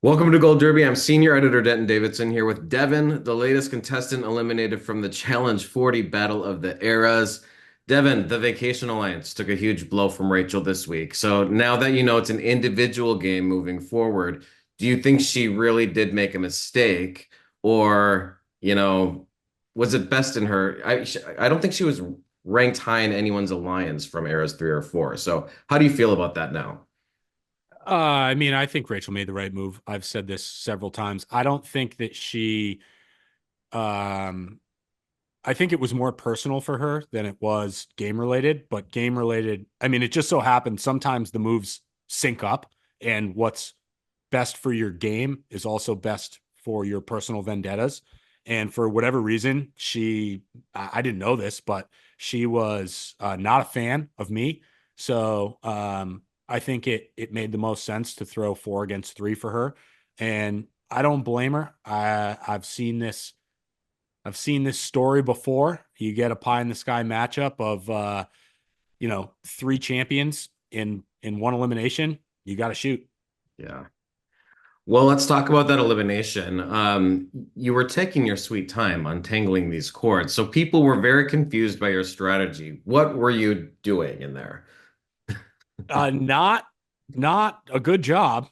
Welcome to Gold Derby. I'm senior editor Denton Davidson here with Devin, the latest contestant eliminated from the Challenge 40 Battle of the Eras. Devin, the Vacation Alliance took a huge blow from Rachel this week. So now that you know it's an individual game moving forward, do you think she really did make a mistake? Or, was it best in her? I don't think she was ranked high in anyone's alliance from Eras 3 or 4. So how do you feel about that now? I think Rachel made the right move. I've said this several times. I don't think that um, I think it was more personal for her than it was game related, but game related, it just so happened sometimes the moves sync up and what's best for your game is also best for your personal vendettas. And for whatever reason, I didn't know this, but she was not a fan of me. So I think it made the most sense to throw 4 against 3 for her. And I don't blame her. I've seen this story before. You get a pie in the sky matchup of 3 champions in one elimination. You got to shoot. Yeah. Well, let's talk about that elimination. You were taking your sweet time untangling these cords, so people were very confused by your strategy. What were you doing in there? Not a good job.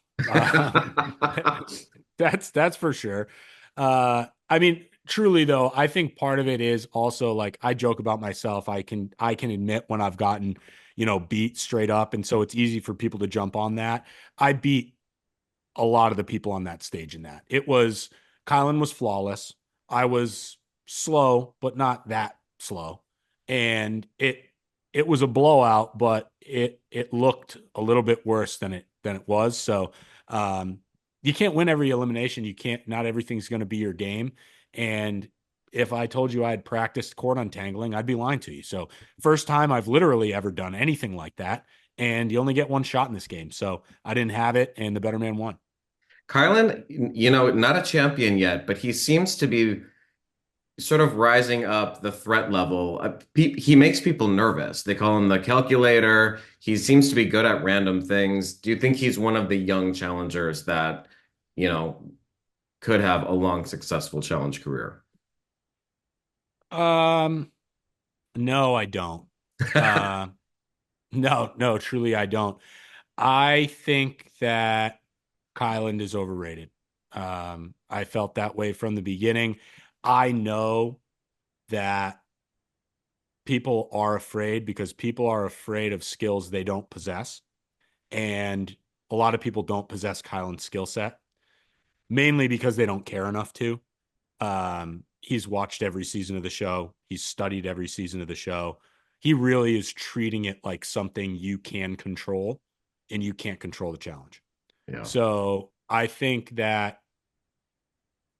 That's for sure. Truly though, I think part of it is also like I joke about myself. I can admit when I've gotten, beat straight up, and so it's easy for people to jump on that. I beat a lot of the people on that stage in that. Kyland was flawless. I was slow, but not that slow. And it was a blowout, but it looked a little bit worse than it was. So you can't win every elimination. You can't, not everything's going to be your game. And if I told you I had practiced cord untangling, I'd be lying to you. So first time I've literally ever done anything like that. And you only get one shot in this game. So I didn't have it, and the better man won. Kylan, not a champion yet, but he seems to be sort of rising up the threat level. He makes people nervous. They call him the calculator. He seems to be good at random things. Do you think he's one of the young challengers that, you know, could have a long, successful challenge career? Um, no, I don't. Uh, no, truly, I don't. I think that Kyland is overrated. I felt that way from the beginning. I know that people are afraid because people are afraid of skills they don't possess. And a lot of people don't possess Kyland's skill set, mainly because they don't care enough to. He's watched every season of the show. He's studied every season of the show. He really is treating it like something you can control, and you can't control the challenge. Yeah. So I think that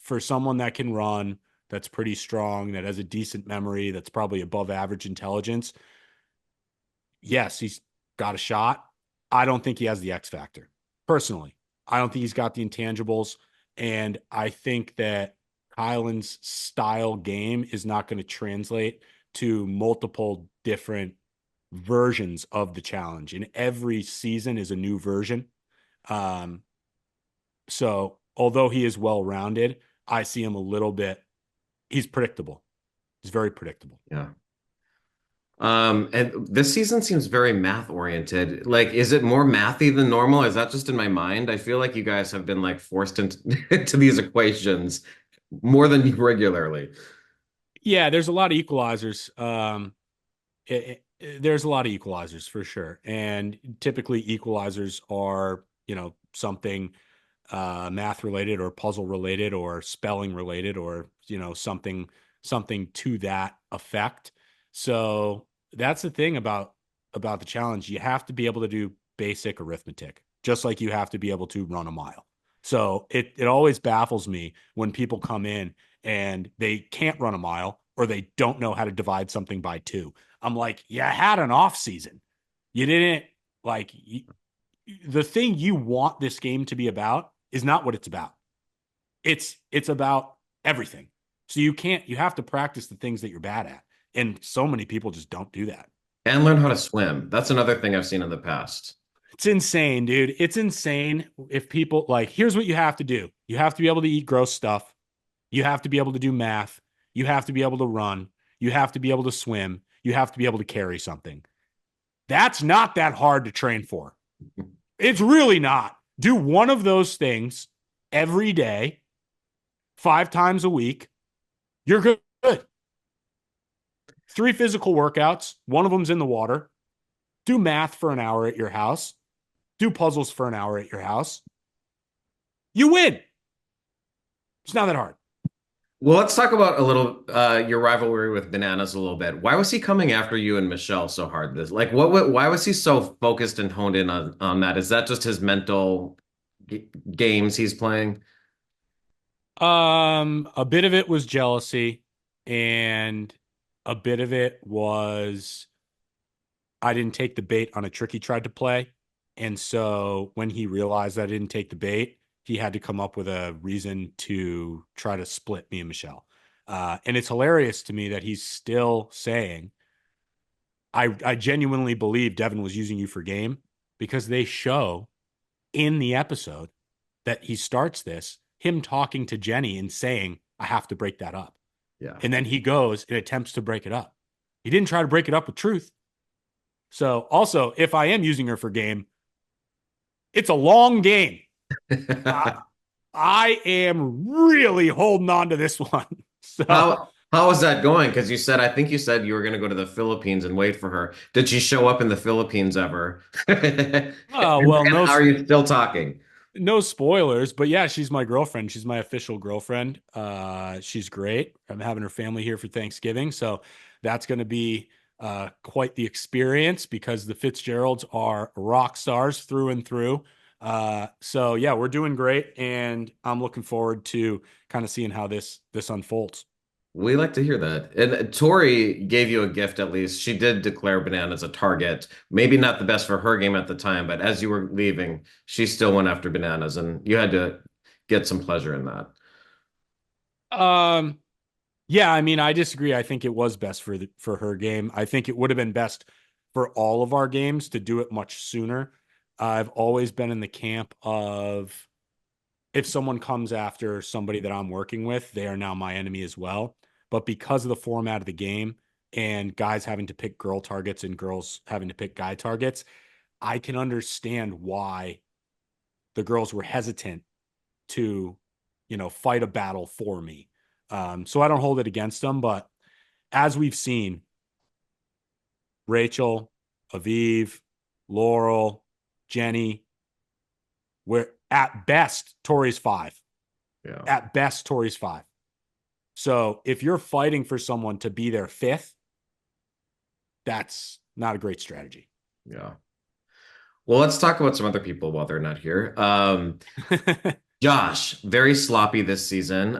for someone that can run, that's pretty strong, that has a decent memory, that's probably above average intelligence, yes, he's got a shot. I don't think he has the X factor. Personally, I don't think he's got the intangibles. And I think that Kylan's style game is not going to translate to multiple different versions of the challenge. And every season is a new version. Um, so although he is well rounded, I see him a little bit, he's predictable. He's very predictable. Yeah. And this season seems very math oriented. Like, is it more mathy than normal? Is that just in my mind? I feel like you guys have been like forced into, into these equations more than regularly. Yeah, there's a lot of equalizers. There's a lot of equalizers for sure. And typically equalizers are, something math related or puzzle related or spelling related or, something to that effect. So that's the thing about the challenge. You have to be able to do basic arithmetic, just like you have to be able to run a mile. So it always baffles me when people come in and they can't run a mile or they don't know how to divide something by two. I'm like, you had an off season. You didn't like the thing you want this game to be about is not what it's about. It's about everything. So you have to practice the things that you're bad at. And so many people just don't do that. And learn how to swim. That's another thing I've seen in the past. It's insane, dude. It's insane if people like, here's what you have to do. You have to be able to eat gross stuff. You have to be able to do math. You have to be able to run. You have to be able to swim. You have to be able to carry something. That's not that hard to train for. It's really not. Do one of those things every day, 5 times a week. You're good. Three physical workouts. One of them's in the water. Do math for an hour at your house. Do puzzles for an hour at your house. You win. It's not that hard. Well, let's talk about a little your rivalry with Bananas a little bit. Why was he coming after you and Michele so hard? This like why was he so focused and honed in on that? Is that just his mental games he's playing? A bit of it was jealousy, and a bit of it was I didn't take the bait on a trick he tried to play. And so when he realized I didn't take the bait, he had to come up with a reason to try to split me and Michele. And it's hilarious to me that he's still saying, I genuinely believe Devin was using you for game, because they show in the episode that he starts this, him talking to Jenny and saying, I have to break that up. Yeah. And then he goes and attempts to break it up. He didn't try to break it up with truth. So also, if I am using her for game, it's a long game. I, I am really holding on to this one. So, How is that going? Because I think you said you were going to go to the Philippines and wait for her. Did she show up in the Philippines ever? oh well, And are you still talking? no spoilers, but yeah, she's my girlfriend. She's my official girlfriend. She's great. I'm having her family here for Thanksgiving, so that's going to be quite the experience, because the Fitzgeralds are rock stars through and through. So yeah, we're doing great, and I'm looking forward to kind of seeing how this unfolds. We like to hear that. And Tori gave you a gift at least. She did declare Bananas a target. Maybe not the best for her game at the time, but as you were leaving, she still went after Bananas, and you had to get some pleasure in that. Um, yeah, I mean, I disagree. I think it was best for her game. I think it would have been best for all of our games to do it much sooner. I've always been in the camp of, if someone comes after somebody that I'm working with, they are now my enemy as well. But because of the format of the game and guys having to pick girl targets and girls having to pick guy targets, I can understand why the girls were hesitant to, fight a battle for me. So I don't hold it against them, but as we've seen, Rachel, Aviv, Laurel, Jenny, we're at best Tori's 5. Yeah. At best, Tori's 5. So if you're fighting for someone to be their 5th, that's not a great strategy. Yeah. Well, let's talk about some other people while they're not here. Josh, very sloppy this season.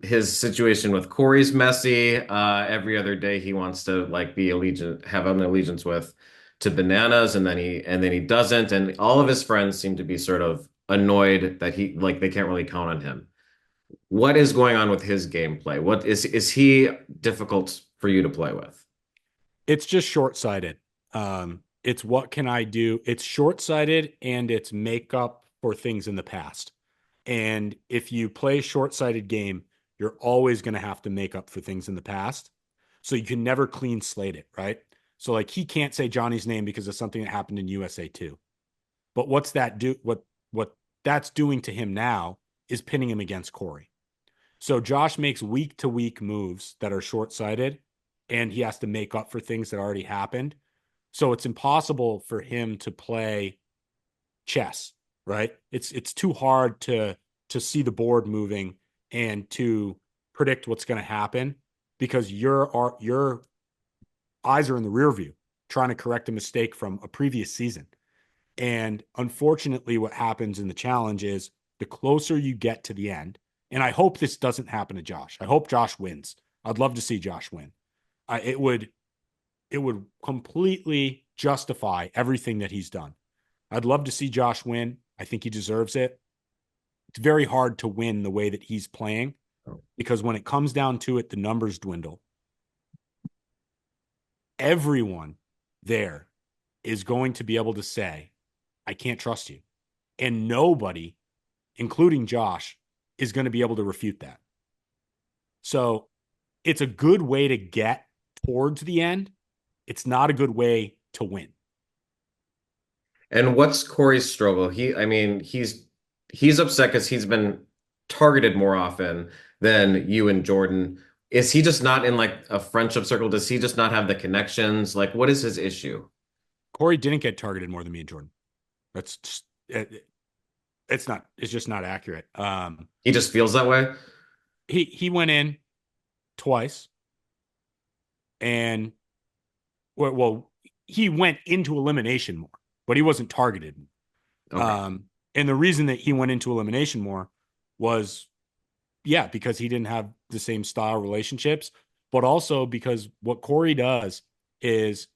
His situation with Cory's messy. Every other day he wants to like be allegiant, have an allegiance with to Bananas, and then he doesn't. And all of his friends seem to be sort of annoyed that he like they can't really count on him. What is going on with his gameplay? What is he difficult for you to play with? It's just short-sighted. It's what can I do? It's short-sighted, and it's makeup for things in the past. And if you play a short-sighted game, you're always going to have to make up for things in the past. So you can never clean slate it, right? So like he can't say Johnny's name because of something that happened in USA 2. But what's that do? What that's doing to him now is pinning him against Cory. So Josh makes week to week moves that are short sighted, and he has to make up for things that already happened. So it's impossible for him to play chess, right? It's too hard to see the board moving and to predict what's going to happen, because your eyes are in the rear view trying to correct a mistake from a previous season. And unfortunately, what happens in the challenge is the closer you get to the end, and I hope this doesn't happen to Josh. I hope Josh wins. I'd love to see Josh win. It would completely justify everything that he's done. I'd love to see Josh win. I think he deserves it. It's very hard to win the way that he's playing, because when it comes down to it, the numbers dwindle. Everyone there is going to be able to say I can't trust you. And nobody, including Josh, is going to be able to refute that. So it's a good way to get towards the end. It's not a good way to win. And what's Cory's struggle? I mean, he's upset because he's been targeted more often than you and Jordan. Is he just not in like a friendship circle? Does he just not have the connections? Like, what is his issue? Cory didn't get targeted more than me and Jordan. That's just it's just not accurate. He just feels that way. He went in twice and well, he went into elimination more, but he wasn't targeted. Okay. And the reason that he went into elimination more was, yeah, because he didn't have the same style relationships, but also because what Cory does is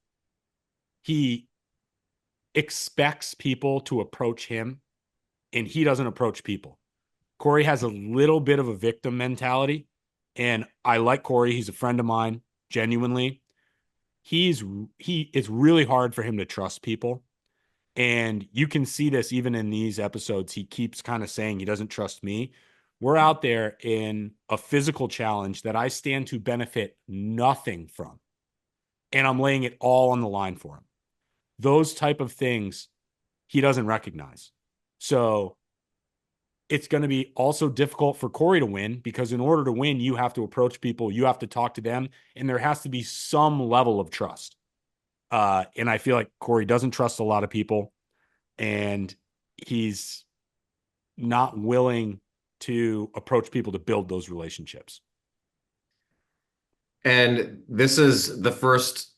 he expects people to approach him and he doesn't approach people. Cory has a little bit of a victim mentality. And I like Cory. He's a friend of mine, genuinely. It's really hard for him to trust people. And you can see this even in these episodes. He keeps kind of saying he doesn't trust me. We're out there in a physical challenge that I stand to benefit nothing from. And I'm laying it all on the line for him. Those type of things he doesn't recognize. So it's going to be also difficult for Cory to win because in order to win, you have to approach people, you have to talk to them, and there has to be some level of trust. And I feel like Cory doesn't trust a lot of people, and he's not willing to approach people to build those relationships. And this is the first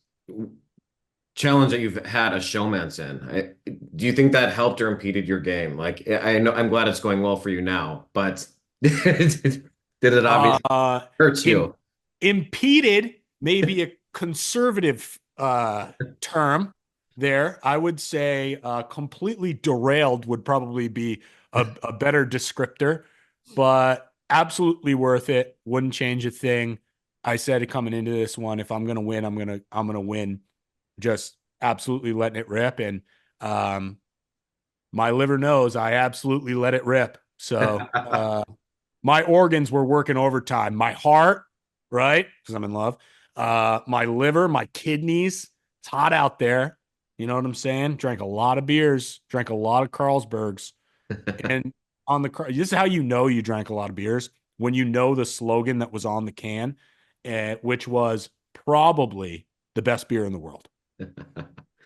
challenge that you've had a showmance in. Do you think that helped or impeded your game? Like, I know I'm glad it's going well for you now, but did it obviously hurt Im- you? Impeded may be a conservative term there. I would say completely derailed would probably be a better descriptor, but absolutely worth it. Wouldn't change a thing. I said coming into this one, if I'm gonna win, I'm gonna win. Just absolutely letting it rip, and um, my liver knows I absolutely let it rip. So my organs were working overtime. My heart, right? Because I'm in love. My liver, my kidneys. It's hot out there. You know what I'm saying? Drank a lot of beers, drank a lot of Carlsbergs. And this is how you know you drank a lot of beers when you know the slogan that was on the can, which was probably the best beer in the world.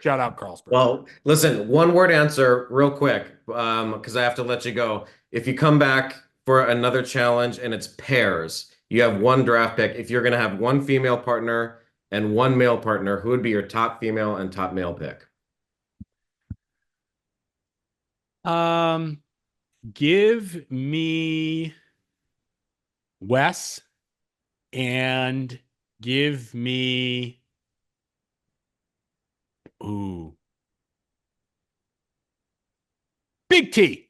Shout out Carlsberg. Well, listen, one word answer real quick, because I have to let you go. If you come back for another challenge and it's pairs, you have one draft pick. If you're going to have one female partner and one male partner, who would be your top female and top male pick? Um, Give me Wes and give me ooh Big T.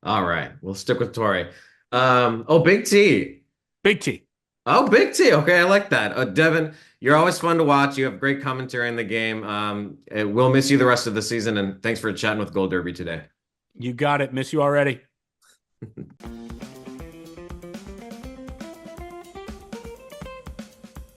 All right, we'll stick with Tori. Oh, Big T. Big T. Oh, Big T. Okay, I like that. Devin, you're always fun to watch. You have great commentary in the game. We'll miss you the rest of the season, and thanks for chatting with Gold Derby today. You got it. Miss you already.